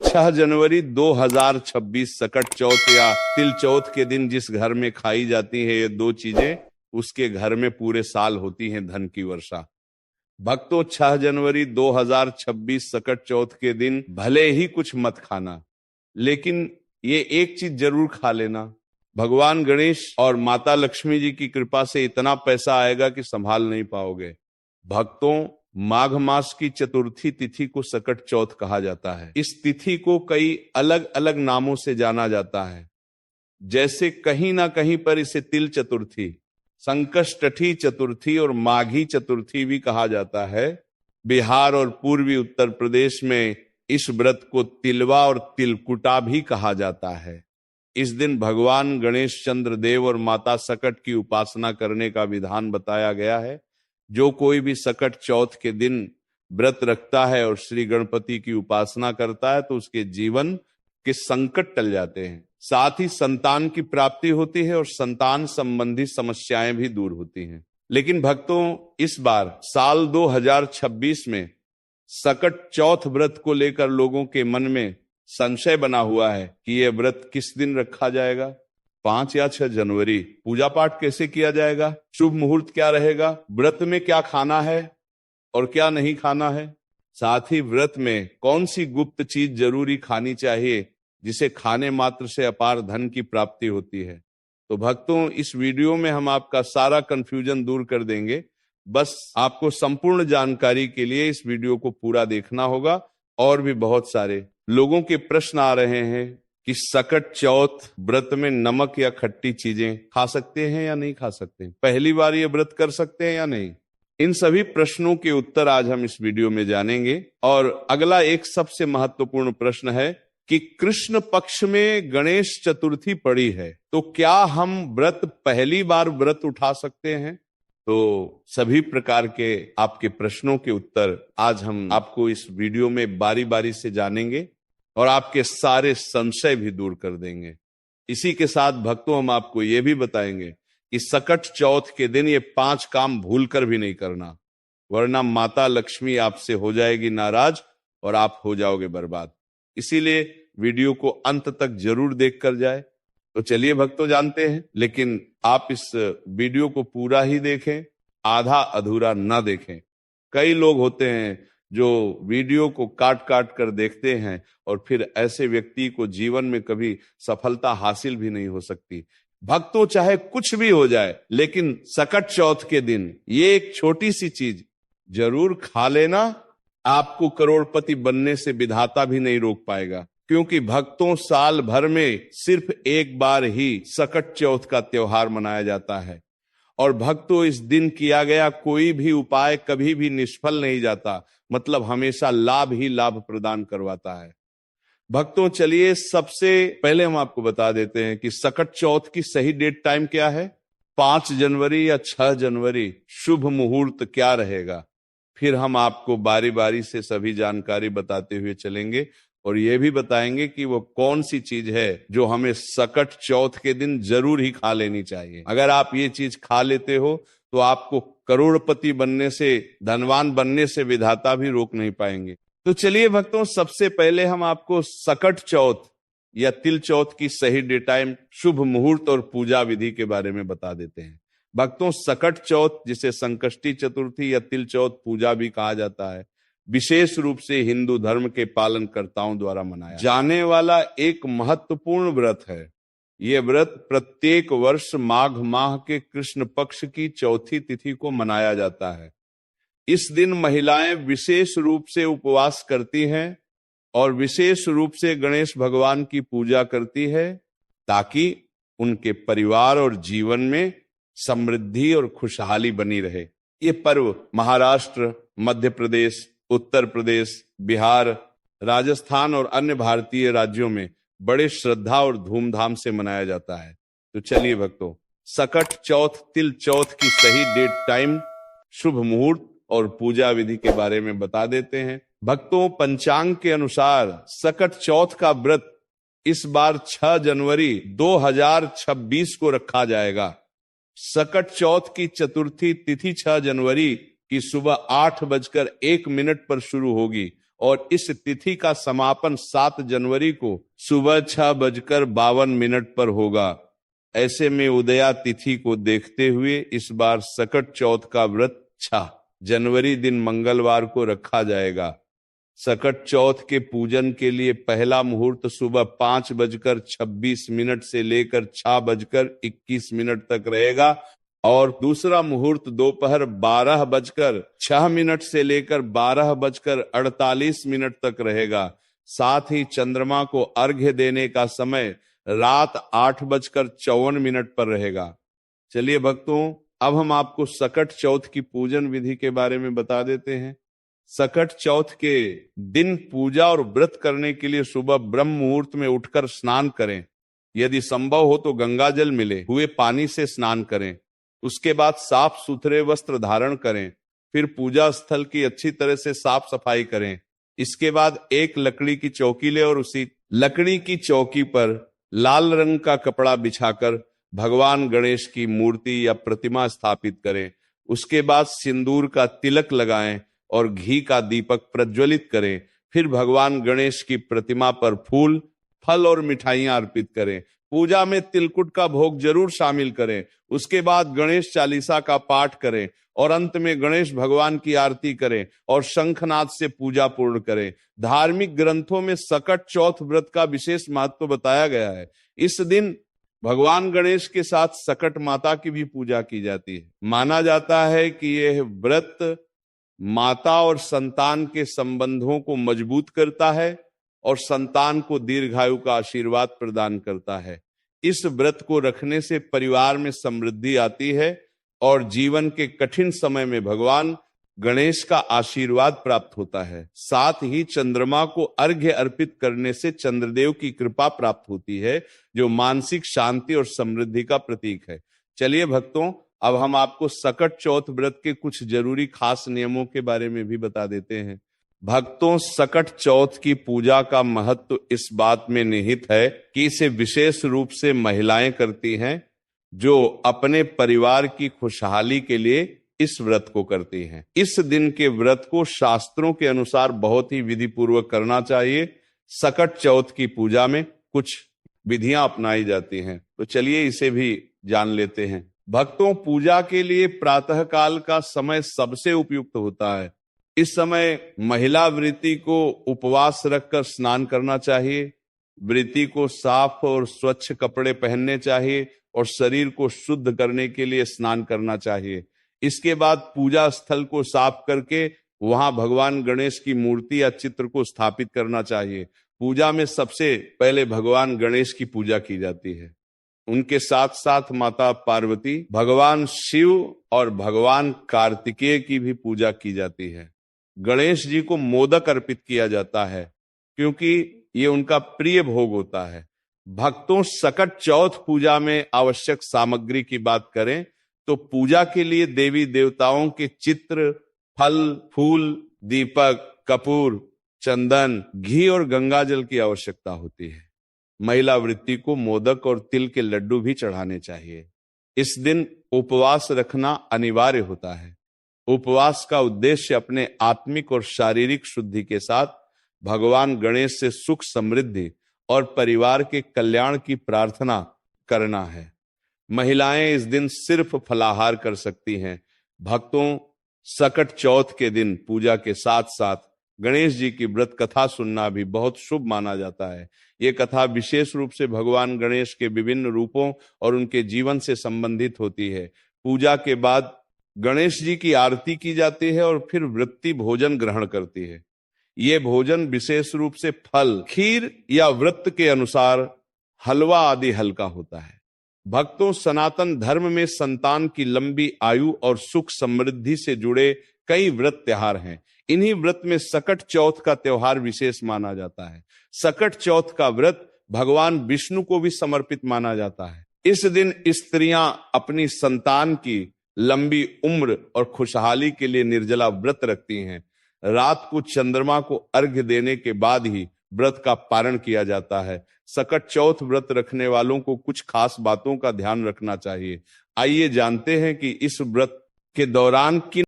6 जनवरी 2026 सकट चौथ या तिल चौथ के दिन जिस घर में खाई जाती है ये दो चीजें, उसके घर में पूरे साल होती है धन की वर्षा। भक्तों, 6 जनवरी 2026 सकट चौथ के दिन भले ही कुछ मत खाना, लेकिन ये एक चीज जरूर खा लेना। भगवान गणेश और माता लक्ष्मी जी की कृपा से इतना पैसा आएगा कि संभाल नहीं पाओगे। भक्तों, माघ मास की चतुर्थी तिथि को सकट चौथ कहा जाता है। इस तिथि को कई अलग अलग नामों से जाना जाता है, जैसे कहीं ना कहीं पर इसे तिल चतुर्थी, संकष्टी चतुर्थी और माघी चतुर्थी भी कहा जाता है। बिहार और पूर्वी उत्तर प्रदेश में इस व्रत को तिलवा और तिलकुटा भी कहा जाता है। इस दिन भगवान गणेश चंद्र देव और माता सकट की उपासना करने का विधान बताया गया है। जो कोई भी सकट चौथ के दिन व्रत रखता है और श्री गणपति की उपासना करता है तो उसके जीवन के संकट टल जाते हैं, साथ ही संतान की प्राप्ति होती है और संतान संबंधी समस्याएं भी दूर होती हैं। लेकिन भक्तों, इस बार साल 2026 में सकट चौथ व्रत को लेकर लोगों के मन में संशय बना हुआ है कि यह व्रत किस दिन रखा जाएगा, 5 या 6 जनवरी। पूजा पाठ कैसे किया जाएगा, शुभ मुहूर्त क्या रहेगा, व्रत में क्या खाना है और क्या नहीं खाना है, साथ ही व्रत में कौन सी गुप्त चीज जरूरी खानी चाहिए जिसे खाने मात्र से अपार धन की प्राप्ति होती है। तो भक्तों, इस वीडियो में हम आपका सारा कंफ्यूजन दूर कर देंगे। बस आपको संपूर्ण जानकारी के लिए इस वीडियो को पूरा देखना होगा। और भी बहुत सारे लोगों के प्रश्न आ रहे हैं कि सकट चौथ व्रत में नमक या खट्टी चीजें खा सकते हैं या नहीं खा सकते, पहली बार ये व्रत कर सकते हैं या नहीं। इन सभी प्रश्नों के उत्तर आज हम इस वीडियो में जानेंगे। और अगला एक सबसे महत्वपूर्ण प्रश्न है कि कृष्ण पक्ष में गणेश चतुर्थी पड़ी है तो क्या हम व्रत पहली बार व्रत उठा सकते हैं। तो सभी प्रकार के आपके प्रश्नों के उत्तर आज हम आपको इस वीडियो में बारी बारी से जानेंगे और आपके सारे संशय भी दूर कर देंगे। इसी के साथ भक्तों, हम आपको ये भी बताएंगे कि सकट चौथ के दिन ये 5 काम भूलकर भी नहीं करना, वरना माता लक्ष्मी आपसे हो जाएगी नाराज और आप हो जाओगे बर्बाद। इसीलिए वीडियो को अंत तक जरूर देख कर जाए। तो चलिए भक्तों, जानते हैं, लेकिन आप इस वीडियो को पूरा ही देखें, आधा अधूरा ना देखें। कई लोग होते हैं जो वीडियो को काट काट कर देखते हैं और फिर ऐसे व्यक्ति को जीवन में कभी सफलता हासिल भी नहीं हो सकती। भक्तों, चाहे कुछ भी हो जाए, लेकिन सकट चौथ के दिन ये एक छोटी सी चीज जरूर खा लेना, आपको करोड़पति बनने से विधाता भी नहीं रोक पाएगा। क्योंकि भक्तों, साल भर में सिर्फ एक बार ही सकट चौथ का त्योहार मनाया जाता है और भक्तों, इस दिन किया गया कोई भी उपाय कभी भी निष्फल नहीं जाता, मतलब हमेशा लाभ ही लाभ प्रदान करवाता है। भक्तों, चलिए सबसे पहले हम आपको बता देते हैं कि सकट चौथ की सही डेट टाइम क्या है। 5 जनवरी या 6 जनवरी शुभ मुहूर्त क्या रहेगा, फिर हम आपको बारी बारी से सभी जानकारी बताते हुए चलेंगे और ये भी बताएंगे कि वो कौन सी चीज है जो हमें सकट चौथ के दिन जरूर ही खा लेनी चाहिए। अगर आप ये चीज खा लेते हो तो आपको करोड़पति बनने से, धनवान बनने से विधाता भी रोक नहीं पाएंगे। तो चलिए भक्तों, सबसे पहले हम आपको सकट चौथ या तिल चौथ की सही डेट टाइम, शुभ मुहूर्त और पूजा विधि के बारे में बता देते हैं। भक्तों, सकट चौथ, जिसे संकष्टी चतुर्थी या तिल चौथ पूजा भी कहा जाता है, विशेष रूप से हिंदू धर्म के पालनकर्ताओं द्वारा मनाया जाने वाला एक महत्वपूर्ण व्रत है। यह व्रत प्रत्येक वर्ष माघ माह के कृष्ण पक्ष की चौथी तिथि को मनाया जाता है। इस दिन महिलाएं विशेष रूप से उपवास करती हैं और विशेष रूप से गणेश भगवान की पूजा करती है ताकि उनके परिवार और जीवन में समृद्धि और खुशहाली बनी रहे। ये पर्व महाराष्ट्र, मध्य प्रदेश, उत्तर प्रदेश, बिहार, राजस्थान और अन्य भारतीय राज्यों में बड़े श्रद्धा और धूमधाम से मनाया जाता है। तो चलिए भक्तों, सकट चौथ तिल चौथ की सही डेट टाइम, शुभ मुहूर्त और पूजा विधि के बारे में बता देते हैं। भक्तों, पंचांग के अनुसार सकट चौथ का व्रत इस बार 6 जनवरी 2026 को रखा जाएगा। सकट चौथ की चतुर्थी तिथि 6 जनवरी की सुबह 8:01 पर शुरू होगी और इस तिथि का समापन 7 जनवरी को सुबह 6:52 पर होगा। ऐसे में उदया तिथि को देखते हुए इस बार सकट चौथ का व्रत 6 जनवरी दिन मंगलवार को रखा जाएगा। सकट चौथ के पूजन के लिए पहला मुहूर्त सुबह 5:26 से लेकर 6:21 तक रहेगा और दूसरा मुहूर्त दोपहर 12:06 से लेकर 12:48 तक रहेगा। साथ ही चंद्रमा को अर्घ्य देने का समय रात 8:54 पर रहेगा। चलिए भक्तों, अब हम आपको सकट चौथ की पूजन विधि के बारे में बता देते हैं। सकट चौथ के दिन पूजा और व्रत करने के लिए सुबह ब्रह्म मुहूर्त में उठकर स्नान करें। यदि संभव हो तो गंगा जल मिले हुए पानी से स्नान करें। उसके बाद साफ सुथरे वस्त्र धारण करें। फिर पूजा स्थल की अच्छी तरह से साफ सफाई करें। इसके बाद एक लकड़ी की चौकी ले और उसी लकड़ी की चौकी पर लाल रंग का कपड़ा बिछाकर भगवान गणेश की मूर्ति या प्रतिमा स्थापित करें। उसके बाद सिंदूर का तिलक लगाएं और घी का दीपक प्रज्वलित करें। फिर भगवान गणेश की प्रतिमा पर फूल, फल और मिठाइयां अर्पित करें। पूजा में तिलकुट का भोग जरूर शामिल करें। उसके बाद गणेश चालीसा का पाठ करें और अंत में गणेश भगवान की आरती करें और शंखनाद से पूजा पूर्ण करें। धार्मिक ग्रंथों में सकट चौथ व्रत का विशेष महत्व बताया गया है। इस दिन भगवान गणेश के साथ सकट माता की भी पूजा की जाती है। माना जाता है कि यह व्रत माता और संतान के संबंधों को मजबूत करता है और संतान को दीर्घायु का आशीर्वाद प्रदान करता है। इस व्रत को रखने से परिवार में समृद्धि आती है और जीवन के कठिन समय में भगवान गणेश का आशीर्वाद प्राप्त होता है। साथ ही चंद्रमा को अर्घ्य अर्पित करने से चंद्रदेव की कृपा प्राप्त होती है, जो मानसिक शांति और समृद्धि का प्रतीक है। चलिए भक्तों, अब हम आपको सकट चौथ व्रत के कुछ जरूरी खास नियमों के बारे में भी बता देते हैं। भक्तों, सकट चौथ की पूजा का महत्व इस बात में निहित है कि इसे विशेष रूप से महिलाएं करती हैं, जो अपने परिवार की खुशहाली के लिए इस व्रत को करती हैं। इस दिन के व्रत को शास्त्रों के अनुसार बहुत ही विधि पूर्वक करना चाहिए। सकट चौथ की पूजा में कुछ विधियां अपनाई जाती हैं, तो चलिए इसे भी जान लेते हैं। भक्तों, पूजा के लिए प्रातः काल का समय सबसे उपयुक्त होता है। इस समय महिला व्रती को उपवास रखकर स्नान करना चाहिए। व्रती को साफ और स्वच्छ कपड़े पहनने चाहिए और शरीर को शुद्ध करने के लिए स्नान करना चाहिए। इसके बाद पूजा स्थल को साफ करके वहां भगवान गणेश की मूर्ति या चित्र को स्थापित करना चाहिए। पूजा में सबसे पहले भगवान गणेश की पूजा की जाती है। उनके साथ साथ माता पार्वती, भगवान शिव और भगवान कार्तिकेय की भी पूजा की जाती है। गणेश जी को मोदक अर्पित किया जाता है क्योंकि ये उनका प्रिय भोग होता है। भक्तों, सकट चौथ पूजा में आवश्यक सामग्री की बात करें तो पूजा के लिए देवी देवताओं के चित्र, फल, फूल, दीपक, कपूर, चंदन, घी और गंगाजल की आवश्यकता होती है। महिला वृत्ति को मोदक और तिल के लड्डू भी चढ़ाने चाहिए। इस दिन उपवास रखना अनिवार्य होता है। उपवास का उद्देश्य अपने आत्मिक और शारीरिक शुद्धि के साथ भगवान गणेश से सुख, समृद्धि और परिवार के कल्याण की प्रार्थना करना है। महिलाएं इस दिन सिर्फ फलाहार कर सकती हैं। भक्तों, सकट चौथ के दिन पूजा के साथ साथ गणेश जी की व्रत कथा सुनना भी बहुत शुभ माना जाता है। ये कथा विशेष रूप से भगवान गणेश के विभिन्न रूपों और उनके जीवन से संबंधित होती है। पूजा के बाद गणेश जी की आरती की जाती है और फिर व्रती भोजन ग्रहण करती है। ये भोजन विशेष रूप से फल, खीर या व्रत के अनुसार हलवा आदि हल्का होता है। भक्तों, सनातन धर्म में संतान की लंबी आयु और सुख समृद्धि से जुड़े कई व्रत त्योहार हैं। इन्हीं व्रत में सकट चौथ का त्योहार विशेष माना जाता है। सकट चौथ का व्रत भगवान विष्णु को भी समर्पित माना जाता है। इस दिन स्त्रियां अपनी संतान की लंबी उम्र और खुशहाली के लिए निर्जला व्रत रखती हैं। रात को चंद्रमा को अर्घ्य देने के बाद ही व्रत का पारण किया जाता है। सकट चौथ व्रत रखने वालों को कुछ खास बातों का ध्यान रखना चाहिए। आइए जानते हैं कि इस व्रत के दौरान किन